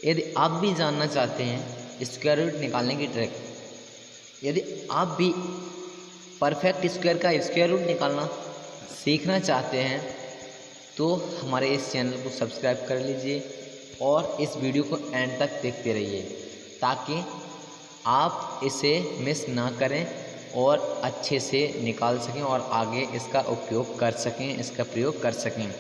यदि आप भी जानना चाहते हैं स्क्वायर रूट निकालने की ट्रिक, यदि आप भी परफेक्ट स्क्वायर का स्क्वायर रूट निकालना सीखना चाहते हैं तो हमारे इस चैनल को सब्सक्राइब कर लीजिए और इस वीडियो को एंड तक देखते रहिए ताकि आप इसे मिस ना करें और अच्छे से निकाल सकें और आगे इसका उपयोग कर सकें, इसका प्रयोग कर सकें।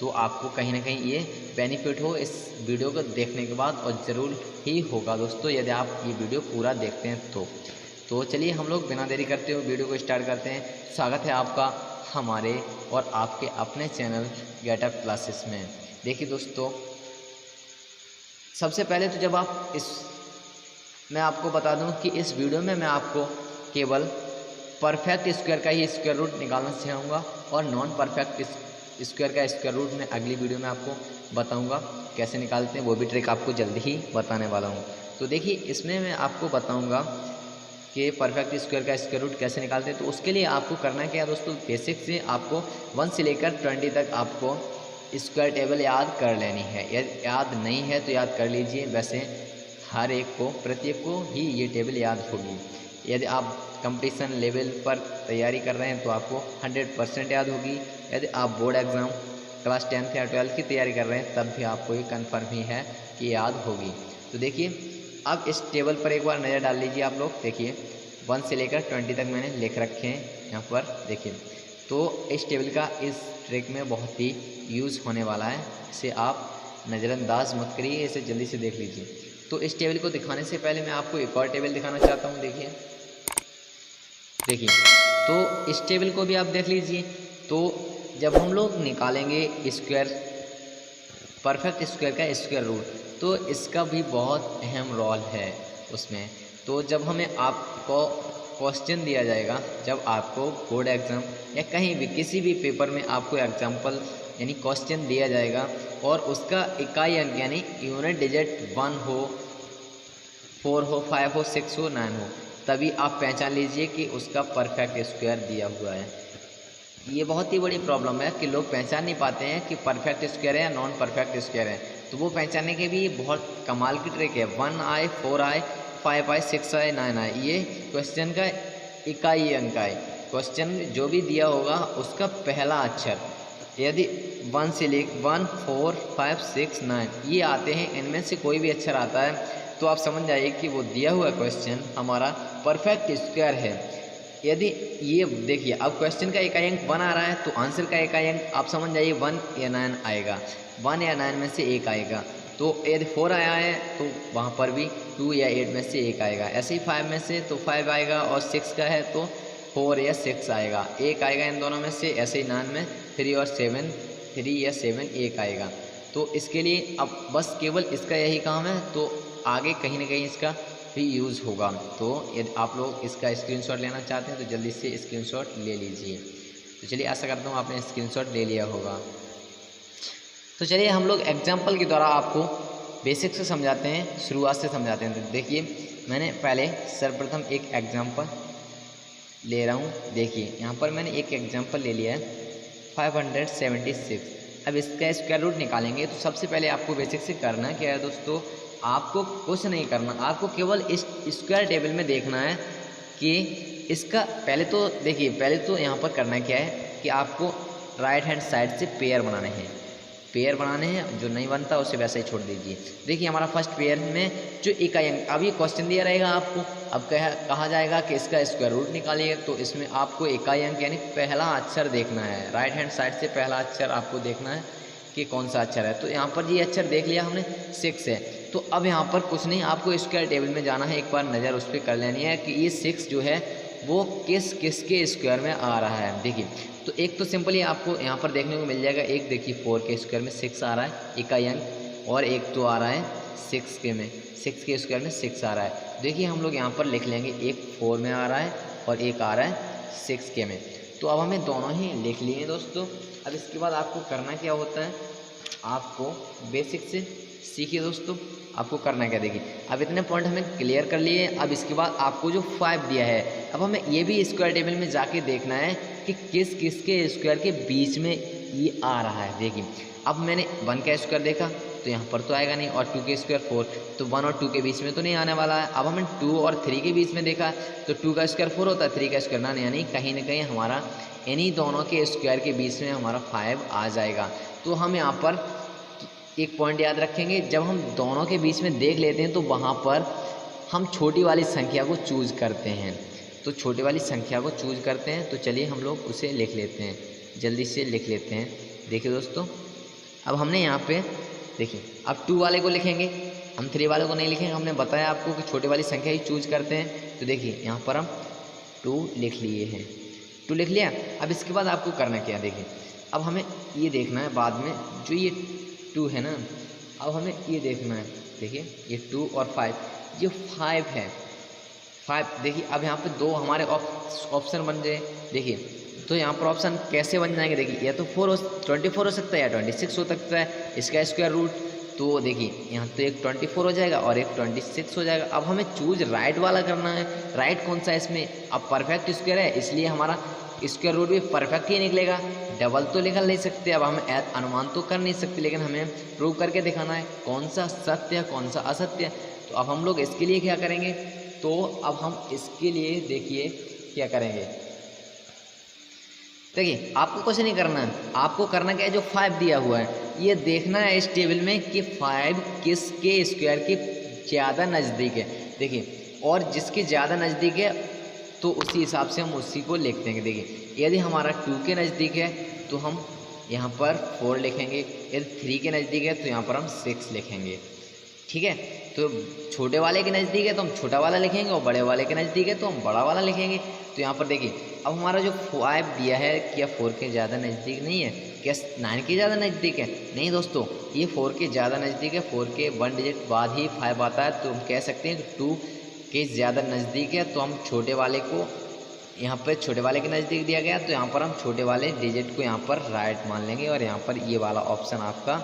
तो आपको कहीं ना कहीं ये बेनिफिट हो इस वीडियो को देखने के बाद, और ज़रूर ही होगा दोस्तों यदि आप ये वीडियो पूरा देखते हैं तो चलिए हम लोग बिना देरी करते हुए वीडियो को स्टार्ट करते हैं। स्वागत है आपका हमारे और आपके अपने चैनल गेटअप क्लासेस में। देखिए दोस्तों, सबसे पहले तो जब आप मैं आपको बता दूं कि इस वीडियो में मैं आपको केवल परफेक्ट स्क्वायर का ही स्क्वायर रूट निकालना सिखाऊंगा और नॉन परफेक्ट स्क्वायर का स्क्वायर रूट मैं अगली वीडियो में आपको बताऊंगा कैसे निकालते हैं, वो भी ट्रिक आपको जल्दी ही बताने वाला हूं। तो देखिए, इसमें मैं आपको बताऊंगा कि परफेक्ट स्क्वायर का स्क्वायर रूट कैसे निकालते हैं। तो उसके लिए आपको करना क्या है दोस्तों, बेसिक से आपको 1 से लेकर 20 तक आपको स्क्वायर टेबल याद कर लेनी है। यदि याद नहीं है तो याद कर लीजिए, वैसे हर एक को प्रत्येक को ही ये टेबल याद होगी। यदि आप कंपटीशन लेवल पर तैयारी कर रहे हैं तो आपको 100% याद होगी। यदि आप बोर्ड एग्ज़ाम क्लास 10th या 12th की तैयारी कर रहे हैं तब भी आपको ये कन्फर्म ही है कि याद होगी। तो देखिए, अब इस टेबल पर एक बार नज़र डाल लीजिए आप लोग। देखिए 1 से लेकर 20 तक मैंने लिख रखे हैं यहाँ पर। देखिए, तो इस टेबल का इस ट्रिक में बहुत ही यूज़ होने वाला है, इसे आप नज़रअंदाज मत करिए, इसे जल्दी से देख लीजिए। तो इस टेबल को दिखाने से पहले मैं आपको एक और टेबल दिखाना चाहता हूँ। देखिए, तो इस टेबल को भी आप देख लीजिए। तो जब हम लोग निकालेंगे स्क्वायर, परफेक्ट स्क्वायर का स्क्वायर रूट, तो इसका भी बहुत अहम रोल है उसमें। तो जब हमें आपको क्वेश्चन दिया जाएगा, जब आपको बोर्ड एग्ज़ाम या कहीं भी किसी भी पेपर में आपको एग्जाम्पल यानी क्वेश्चन दिया जाएगा और उसका इकाई अंक यानी यूनिट डिजिट 1 हो, 4 हो, 5 हो, 6 हो, 9 हो, तभी आप पहचान लीजिए कि उसका परफेक्ट स्क्वायर दिया हुआ है। ये बहुत ही बड़ी प्रॉब्लम है कि लोग पहचान नहीं पाते हैं कि परफेक्ट स्क्वायर है या नॉन परफेक्ट स्क्वायर है। तो वो पहचानने के भी बहुत कमाल की ट्रिक है। 1 आए, 4 आए, 5 आए, 6 आए, 9 आए, ये क्वेश्चन का इकाई अंक आए। क्वेश्चन जो भी दिया होगा उसका पहला अक्षर, यदि 1 से लेकर 1, 4, 5, 6, 9 ये आते हैं, इनमें से कोई भी अक्षर आता है तो आप समझ जाइए कि वो दिया हुआ क्वेश्चन हमारा परफेक्ट स्क्वायर है। यदि ये देखिए, अब क्वेश्चन का इकाई अंक 1 आ रहा है तो आंसर का इकाई अंक आप समझ जाइए 1 या 9 आएगा। 1 या 9 में से एक आएगा। तो यदि 4 आया है तो वहाँ पर भी 2 या 8 में से एक आएगा। ऐसे ही 5 में से तो 5 आएगा, और 6 का है तो 4 या 6 आएगा, एक आएगा इन दोनों में से। ऐसे ही 9 में 3 और 7, 3 या 7 एक आएगा। तो इसके लिए अब बस केवल इसका यही काम है, तो आगे कहीं ना कहीं इसका भी यूज़ होगा। तो यदि आप लोग इसका स्क्रीनशॉट लेना चाहते हैं तो जल्दी से स्क्रीनशॉट ले लीजिए। तो चलिए, आशा करता हूँ आपने स्क्रीनशॉट ले लिया होगा। तो चलिए हम लोग एग्जाम्पल के द्वारा आपको बेसिक से समझाते हैं, शुरुआत से समझाते हैं। तो देखिए, मैंने पहले सर्वप्रथम एक एग्जाम्पल ले रहा हूँ। देखिए यहाँ पर मैंने एक एग्जाम्पल ले लिया है 576। अब इसका स्क्वायर रूट निकालेंगे। तो सबसे पहले आपको बेसिक से करना क्या है दोस्तों, आपको कुछ नहीं करना, आपको केवल इस स्क्वायर टेबल में देखना है कि इसका पहले तो देखिए, पहले तो यहाँ पर करना क्या है कि आपको राइट हैंड साइड से पेयर बनाने हैं। पेयर बनाने हैं, जो नहीं बनता उसे वैसे ही छोड़ दीजिए। देखिए हमारा फर्स्ट पेयर में जो इकाई अंक, अब ये क्वेश्चन दिया रहेगा आपको, अब कहा जाएगा कि इसका स्क्वायर रूट निकालिए। तो इसमें आपको इकाई अंक यानी पहला अक्षर देखना है, राइट हैंड साइड से पहला अक्षर आपको देखना है कि कौन सा अक्षर है। तो यहाँ पर ये अक्षर देख लिया हमने, 6 है। तो अब यहाँ पर कुछ नहीं, आपको स्क्वायर टेबल में जाना है, एक बार नज़र उस पर कर लेनी है कि ये 6 जो है वो किसके स्क्वायर में आ रहा है। देखिए, तो एक तो सिंपली आपको यहाँ पर देखने को मिल जाएगा, एक देखिए 4 के स्क्वायर में 6 आ रहा है इकाई अंक, और एक तो आ रहा है 6 के स्क्वायर में 6 आ रहा है। देखिए हम लोग यहाँ पर लिख लेंगे, एक 4 में आ रहा है और एक आ रहा है 6 के में। तो अब हमें दोनों ही लिख लिए दोस्तों। अब इसके बाद आपको करना क्या होता है, आपको बेसिक से सीखिए दोस्तों, आपको करना क्या। देखिए अब इतने पॉइंट हमें क्लियर कर लिए। अब इसके बाद आपको जो 5 दिया है, अब हमें ये भी स्क्वायर टेबल में जाके देखना है कि किसके स्क्वायर के बीच में ये आ रहा है। देखिए अब मैंने 1 का स्क्वायर देखा, तो यहाँ पर तो आएगा नहीं, और 2 के स्क्वायर 4, तो 1 और 2 के बीच में तो नहीं आने वाला है। अब हमने 2 और 3 के बीच में देखा तो 2 का स्क्वायर 4 होता है, 3 का स्क्वायर 9, यानी कहीं ना कहीं हमारा इन्हीं दोनों के स्क्वायर के बीच में हमारा 5 आ जाएगा। तो हम यहाँ पर एक पॉइंट याद रखेंगे, जब हम दोनों के बीच में देख लेते हैं तो वहाँ पर हम छोटी वाली संख्या को चूज करते हैं। तो छोटी वाली संख्या को चूज करते हैं, तो चलिए हम लोग उसे लिख लेते हैं, जल्दी से लिख लेते हैं। देखिए दोस्तों, अब हमने यहाँ पे देखिए, अब 2 वाले को लिखेंगे, हम 3 वाले को नहीं लिखेंगे। हमने बताया आपको कि छोटी वाली संख्या ही चूज करते हैं। तो देखिए यहाँ पर हम 2 लिख लिए हैं, 2 लिख लिया। अब इसके बाद आपको करना क्या, देखिए अब हमें ये देखना है बाद में जो ये 2 है ना, अब हमें ये देखना है, देखिए ये 2 और 5, ये 5 है, 5। देखिए अब यहाँ पे 2 हमारे ऑप्शन बन जाए। देखिए तो यहाँ पर ऑप्शन कैसे बन जाएंगे, देखिए या तो 24 हो सकता है या 26 हो सकता है इसका स्क्वायर रूट। तो देखिए यहाँ तो एक 24 हो जाएगा और एक 26 हो जाएगा। अब हमें चूज राइट वाला करना है। राइट कौन सा है इसमें, अब परफेक्ट स्क्वायर है इसलिए हमारा स्क्वायर रूट भी परफेक्ट ही निकलेगा, डबल तो निकल नहीं सकते। अब हम अनुमान तो कर नहीं सकते, लेकिन हमें प्रूव करके दिखाना है कौन सा सत्य है कौन सा असत्य है। तो अब हम लोग इसके लिए क्या करेंगे, तो अब हम इसके लिए देखिए क्या करेंगे। देखिए आपको कुछ नहीं करना है, आपको करना क्या है, जो 5 दिया हुआ है ये देखना है इस टेबल में कि 5 किसके स्क्वायर के ज़्यादा नज़दीक है। देखिए और जिसके ज़्यादा नज़दीक है तो उसी हिसाब से हम उसी को लिखते हैं। देखिए यदि हमारा 2 के नज़दीक है तो हम यहाँ पर 4 लिखेंगे, यदि 3 के नज़दीक है तो यहाँ पर हम 6 लिखेंगे। ठीक है, तो छोटे वाले के नज़दीक है तो हम छोटा वाला लिखेंगे और बड़े वाले के नज़दीक है तो हम बड़ा वाला लिखेंगे। तो यहाँ पर देखिए अब हमारा जो 5 दिया है क्या 4 के ज़्यादा नज़दीक नहीं है, क्या 9 के ज़्यादा नज़दीक है, नहीं दोस्तों ये 4 के ज़्यादा नज़दीक है। 4 के 1 डिजिट बाद ही 5 आता है, तो हम कह सकते हैं कि 2 के ज़्यादा नज़दीक है। तो हम छोटे वाले को यहाँ पर छोटे वाले के नज़दीक दिया गया, तो यहाँ पर हम छोटे वाले डिजिट को यहाँ पर राइट मान लेंगे और यहाँ पर ये वाला ऑप्शन आपका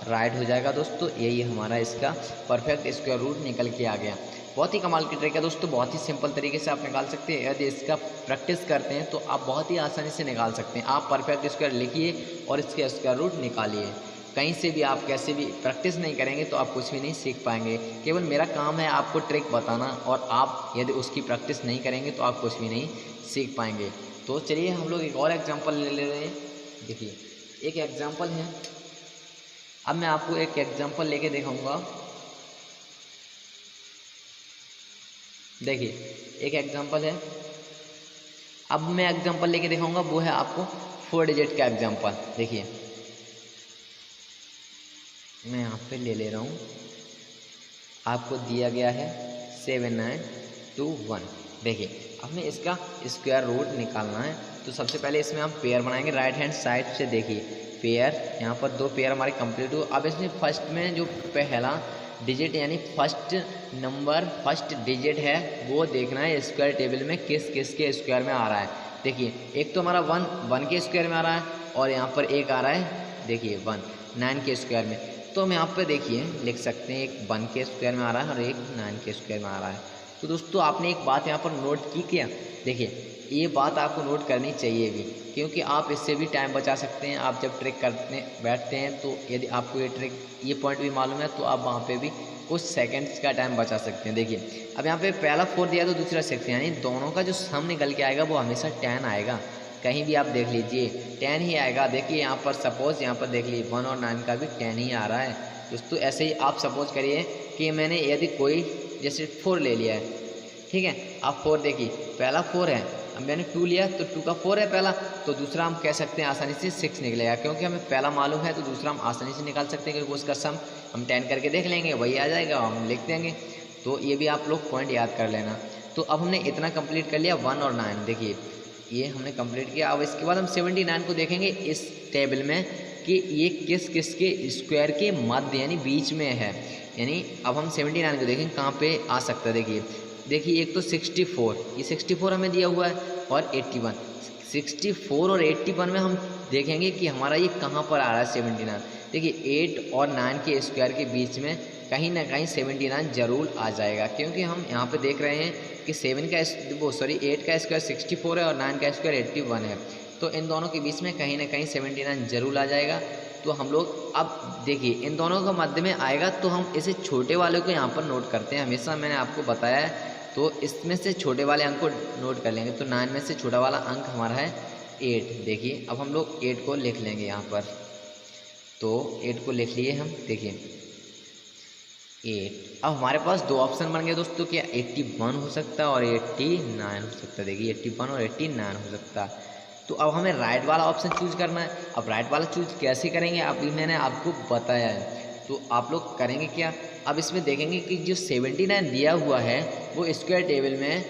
राइट हो जाएगा। दोस्तों यही हमारा इसका परफेक्ट स्क्वायर रूट निकल के आ गया। बहुत ही कमाल की ट्रिक है दोस्तों, बहुत ही सिंपल तरीके से आप निकाल सकते हैं। यदि इसका प्रैक्टिस करते हैं तो आप बहुत ही आसानी से निकाल सकते हैं। आप परफेक्ट स्क्वायर लिखिए और इसके स्क्वायर रूट निकालिए। कहीं से भी आप कैसे भी प्रैक्टिस नहीं करेंगे तो आप कुछ भी नहीं सीख पाएंगे। केवल मेरा काम है आपको ट्रिक बताना, और आप यदि उसकी प्रैक्टिस नहीं करेंगे तो आप कुछ भी नहीं सीख पाएंगे। तो चलिए हम लोग एक और एग्जाम्पल ले रहे हैं। देखिए एक एग्जाम्पल है, अब मैं आपको एक एग्जाम्पल लेके दिखाऊंगा। देखिए एक एग्जाम्पल है, अब मैं एग्जाम्पल लेके दिखाऊंगा, वो है आपको 4 डिजिट का एग्जाम्पल। देखिए मैं यहाँ पे ले रहा हूँ, आपको दिया गया है 7921। देखिए हमें इसका स्क्वायर रूट निकालना है। तो सबसे पहले इसमें हम पेयर बनाएंगे राइट हैंड साइड से। देखिए पेयर, यहाँ पर 2 पेयर हमारे कंप्लीट हो। अब इसमें फर्स्ट में जो पहला डिजिट यानी फर्स्ट नंबर फर्स्ट डिजिट है वो देखना है स्क्वायर टेबल में किस किस के स्क्वायर में आ रहा है। देखिए एक तो हमारा 1 के स्क्वायर में आ रहा है और यहाँ पर एक आ रहा है, देखिए 1 9 के स्क्वायर में। तो हम यहाँ पर देखिए लिख सकते हैं, एक 1 के स्क्वायर में आ रहा है और एक 9 के स्क्वायर में आ रहा है। तो दोस्तों आपने एक बात यहाँ पर नोट की क्या, देखिए ये बात आपको नोट करनी चाहिए भी, क्योंकि आप इससे भी टाइम बचा सकते हैं। आप जब ट्रिक करने बैठते हैं तो यदि आपको ये पॉइंट भी मालूम है तो आप वहाँ पे भी कुछ सेकंड्स का टाइम बचा सकते हैं। देखिए अब यहाँ पे पहला 4 दिया तो दूसरा 6, यानी दोनों का जो सम निकल के आएगा वो हमेशा 10 आएगा। कहीं भी आप देख लीजिए 10 ही आएगा। देखिए यहाँ पर सपोज यहाँ पर देख लीजिए 1 और 9 का भी 10 ही आ रहा है दोस्तों। ऐसे ही आप सपोज करिए कि मैंने यदि कोई जैसे 4 ले लिया है, ठीक है, आप 4 देखिए पहला 4 है, अब मैंने 2 लिया तो 2 का 4 है पहला, तो दूसरा हम कह सकते हैं आसानी से 6 निकलेगा, क्योंकि हमें पहला मालूम है तो दूसरा हम आसानी से निकाल सकते हैं, क्योंकि उसका सम हम 10 करके देख लेंगे वही आ जाएगा, हम लिख देंगे। तो ये भी आप लोग पॉइंट याद कर लेना। तो अब हमने इतना कंप्लीट कर लिया 1 और 9, देखिए ये हमने कंप्लीट किया। अब इसके बाद हम 79 को देखेंगे इस टेबल में कि ये किस किस के स्क्वायर के मध्य यानी बीच में है। यानी अब हम 79 को देखेंगे कहाँ पे आ सकता है। देखिए एक तो 64, ये 64 हमें दिया हुआ है, और 81। 64 और 81 में हम देखेंगे कि हमारा ये कहाँ पर आ रहा है 79। देखिए 8 और 9 के स्क्वायर के बीच में कहीं ना कहीं 79 जरूर आ जाएगा, क्योंकि हम यहाँ पे देख रहे हैं कि 8 का स्क्वायर 64 है और 9 का स्क्वायर 81 है। तो इन दोनों के बीच में कहीं ना कहीं 79 जरूर आ जाएगा। तो हम लोग अब देखिए इन दोनों का मध्य में आएगा तो हम इसे छोटे वाले को यहाँ पर नोट करते हैं। हमेशा मैंने आपको बताया है, तो इसमें से छोटे वाले अंक को नोट कर लेंगे। तो 9 में से छोटा वाला अंक हमारा है 8। देखिए अब हम लोग 8 को लिख लेंगे यहाँ पर। तो 8 को लिख लिए हम। देखिए 8। अब हमारे पास दो ऑप्शन बन गए दोस्तों, क्या 81 हो सकता है और 89 हो सकता है। देखिए 81 और 89 हो सकता है। तो अब हमें राइट वाला ऑप्शन चूज करना है। अब राइट वाला चूज कैसे करेंगे अभी मैंने आपको बताया है। तो आप लोग करेंगे क्या, अब इसमें देखेंगे कि जो 79 दिया हुआ है वो स्क्वायर टेबल में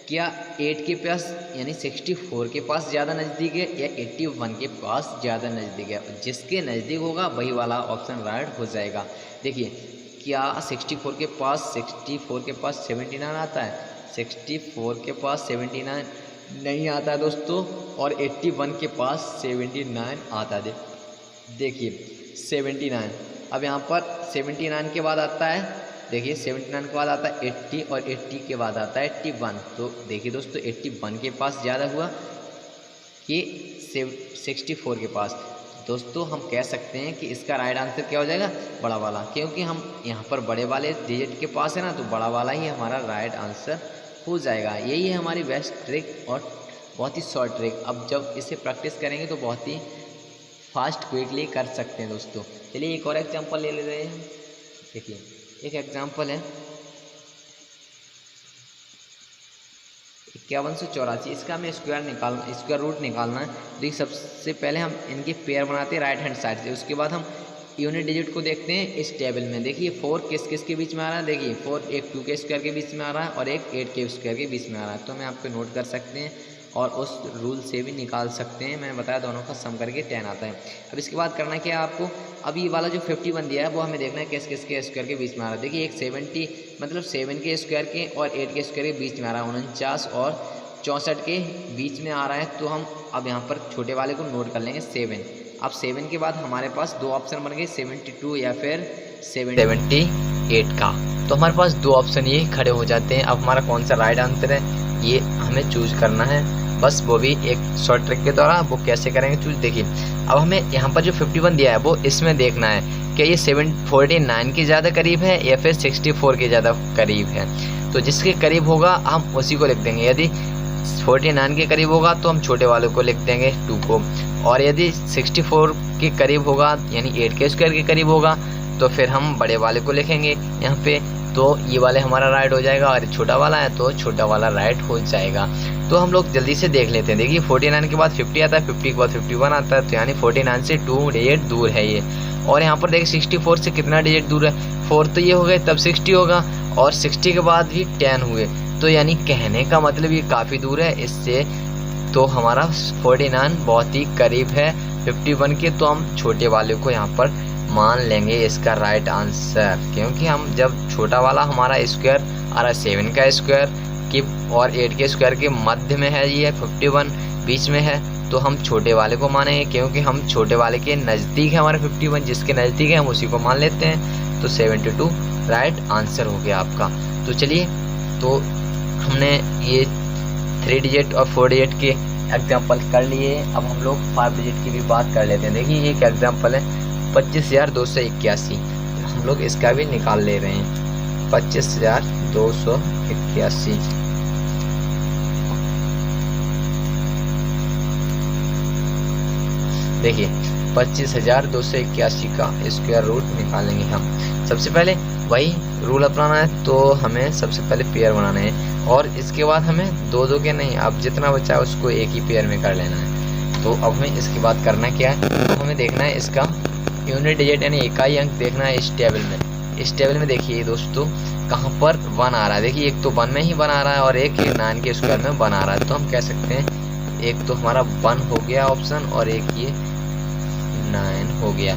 क्या 8 के पास यानी 64 के पास ज़्यादा नज़दीक है या 81 के पास ज़्यादा नज़दीक है। जिसके नज़दीक होगा वही वाला ऑप्शन राइट हो जाएगा। देखिए क्या 64 के पास 79 आता है। 64 के पास 79 नहीं आता है दोस्तों, और 81 के पास 79 आता है। देखिए 79, अब यहाँ पर 79 के बाद आता है, देखिए 79 के बाद आता है 80 और 80 के बाद आता है 81। तो देखिए दोस्तों 81 के पास ज़्यादा हुआ कि 64 के पास। दोस्तों हम कह सकते हैं कि इसका राइट आंसर क्या हो जाएगा, बड़ा वाला, क्योंकि हम यहाँ पर बड़े वाले डिजिट के पास है ना, तो बड़ा वाला ही हमारा राइट आंसर हो जाएगा। यही है हमारी बेस्ट ट्रिक और बहुत ही शॉर्ट ट्रिक। अब जब इसे प्रैक्टिस करेंगे तो बहुत ही फास्ट क्विकली कर सकते हैं दोस्तों। चलिए एक और एग्जांपल ले रहे हैं। देखिए एक एग्जांपल है 5184। इसका हमें स्क्वायर रूट निकालना है। देखिए सबसे पहले हम इनके पेयर बनाते हैं राइट हैंड साइड से, उसके बाद हम यूनिट डिजिट को देखते हैं इस टेबल में। देखिए 4 किस के बीच में आ रहा है, देखिए 4 एक 2 के स्क्वायर के बीच में आ रहा है और एक 8 के स्क्वायर के बीच में आ रहा है। तो हम यहाँ पे नोट कर सकते हैं और उस रूल से भी निकाल सकते हैं। मैंने बताया दोनों का सम करके 10 आता है। अब इसके बाद करना क्या है आपको, अब ये वाला जो 51 दिया है वो हमें देखना है किस के स्क्वायर के बीच में आ रहा है। देखिए एक 70 मतलब 7 के स्क्वायर के और 8 के स्क्वायर के बीच में आ रहा है, 49 और 64 के बीच में आ रहा है। तो हम अब यहाँ पर छोटे वाले को नोट कर लेंगे 7। अब 7 के बाद हमारे पास दो ऑप्शन बन गए 72 या फिर 78 का। तो हमारे पास दो ऑप्शन ये खड़े हो जाते हैं। अब हमारा कौन सा राइट आंसर है ये हमें चूज करना है, बस वो भी एक शॉर्ट ट्रिक के द्वारा। वो कैसे करेंगे चूज, देखिए अब हमें यहाँ पर जो 51 दिया है वो इसमें देखना है कि ये 749 के ज़्यादा करीब है या फिर 64 के ज़्यादा करीब है। तो जिसके करीब होगा हम उसी को लिख देंगे। यदि 49 के करीब होगा तो हम छोटे वाले को लिख देंगे 2 को, और यदि 64 के करीब होगा यानी 8 के स्क्वायर के करीब होगा तो फिर हम बड़े वाले को लिखेंगे यहाँ पे। तो ये वाले हमारा राइट हो जाएगा और छोटा वाला है तो छोटा वाला राइट हो जाएगा। तो हम लोग जल्दी से देख लेते हैं। देखिए 49 के बाद 50 आता है, 50 के बाद 51 आता है, तो यानी 49 से 2 डिजिट दूर है ये। और यहाँ पर देखिए 64 से कितना डिजिट दूर है, 4 तो ये हो गए तब 60 होगा और 60 के बाद भी 10 हुए, तो यानी कहने का मतलब ये काफ़ी दूर है इससे। तो हमारा 49 बहुत ही करीब है 51 के, तो हम छोटे वाले को यहाँ पर मान लेंगे इसका राइट आंसर, क्योंकि हम जब छोटा वाला हमारा स्क्वायर आ रहा है 7 का स्क्वायर की और 8 के स्क्वायर के मध्य में है, ये 51 बीच में है, तो हम छोटे वाले को मानेंगे क्योंकि हम छोटे वाले के नज़दीक है हमारा 51, जिसके नज़दीक है हम उसी को मान लेते हैं। तो 72 राइट आंसर हो गया आपका। तो चलिए, तो हमने ये 3 डिजिट और 4 डिजिट के एग्जाम्पल कर लिए। अब हम लोग 5 डिजिट की भी बात कर लेते हैं। देखिए एक एग्जाम्पल है 25,281, हम लोग इसका भी निकाल ले रहे हैं 25,281। देखिए 25,281 का स्क्वायर रूट निकालेंगे हम। सबसे पहले वही रूल अपनाना है, तो हमें सबसे पहले पेयर बनाने हैं और इसके बाद हमें दो के नहीं, अब जितना बचा है उसको एक ही पेयर में कर लेना है। तो अब हमें इसके बाद करना क्या है, तो हमें देखना है इसका यूनिट डिजिट यानी इकाई अंक देखना है इस टेबल में। इस टेबल में देखिए दोस्तों कहाँ पर 1 आ रहा है। देखिए एक तो 1 में ही 1 आ रहा है और एक 9 के स्क्वायर में 1 आ रहा है। तो हम कह सकते हैं एक तो हमारा 1 हो गया ऑप्शन और एक ये 9 हो गया।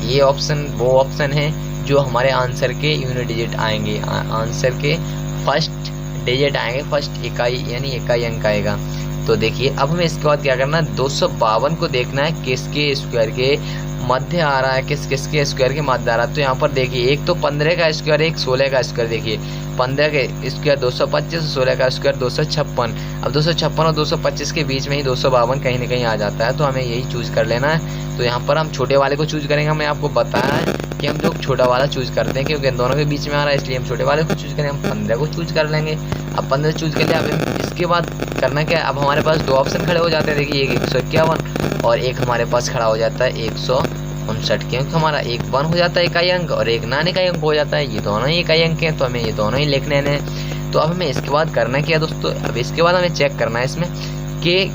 ये ऑप्शन वो ऑप्शन है जो हमारे आंसर के यूनिट डिजिट आएंगे, आंसर के फर्स्ट डिजिट आएंगे, फर्स्ट इकाई यानी इकाई अंक आएगा। तो देखिए अब हमें इसके बाद क्या करना है, 252 को देखना है किसके स्क्वायर के मध्य आ रहा है किसके स्क्वायर के मध्य आ रहा है। तो यहाँ पर देखिए एक तो 15 का स्क्वायर, एक 16 का स्क्वायर। देखिए 15 के स्क्वायर 225, 16 का स्क्वायर 256। अब 256 और 225 के बीच में ही 252 कहीं ना कहीं आ जाता है, तो हमें यही चूज कर लेना है। तो यहाँ पर हम छोटे वाले को चूज करेंगे। हमने आपको बताया है कि हम जो छोटा वाला चूज करते हैं, क्योंकि इन दोनों के बीच में आ रहा है, इसलिए हम छोटे वाले को चूज करेंगे। हम 15 को चूज कर लेंगे। अब 15 चूज कर लिया। अब इसके बाद करना क्या है, अब हमारे पास दो ऑप्शन खड़े हो जाते हैं। देखिए एक 151 और एक हमारे पास खड़ा हो जाता है 159, क्योंकि हमारा एक 1 हो जाता है इकाई अंक और एक नॉन इकाई अंक हो जाता है। ये दोनों ही इकाई अंक हैं, तो हमें ये दोनों ही लिखने हैं। तो अब हमें इसके बाद करना क्या है दोस्तों, अब इसके बाद हमें चेक करना है इसमें कि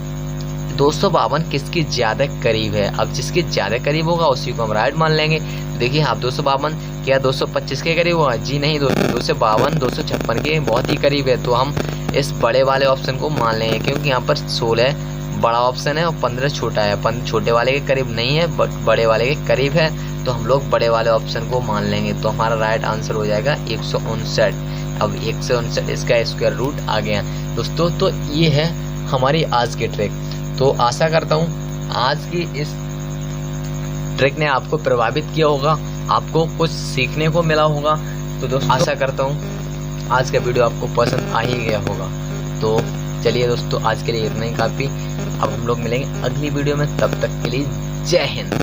252 किसकी ज़्यादा करीब है। अब जिसके ज़्यादा करीब होगा उसी को हम राइट मान लेंगे। देखिए आप 252 क्या 225 के करीब होगा? जी नहीं दोस्तों, 252 256 के बहुत ही करीब है। तो हम इस बड़े वाले ऑप्शन को मान लेंगे, क्योंकि यहाँ पर 16 बड़ा ऑप्शन है और 15 छोटा है। छोटे वाले के करीब नहीं है बट बड़े वाले के करीब है, तो हम लोग बड़े वाले ऑप्शन को मान लेंगे। तो हमारा राइट आंसर हो जाएगा 159। अब 159 इसका स्क्वायर रूट आ गया दोस्तों। तो ये है हमारी आज की ट्रिक। तो आशा करता हूँ आज की इस ट्रिक ने आपको प्रभावित किया होगा, आपको कुछ सीखने को मिला होगा। तो दोस्तों आशा करता हूँ आज का वीडियो आपको पसंद आ ही गया होगा। तो चलिए दोस्तों आज के लिए इतना ही काफ़ी। अब हम लोग मिलेंगे अगली वीडियो में, तब तक के लिए जय हिंद।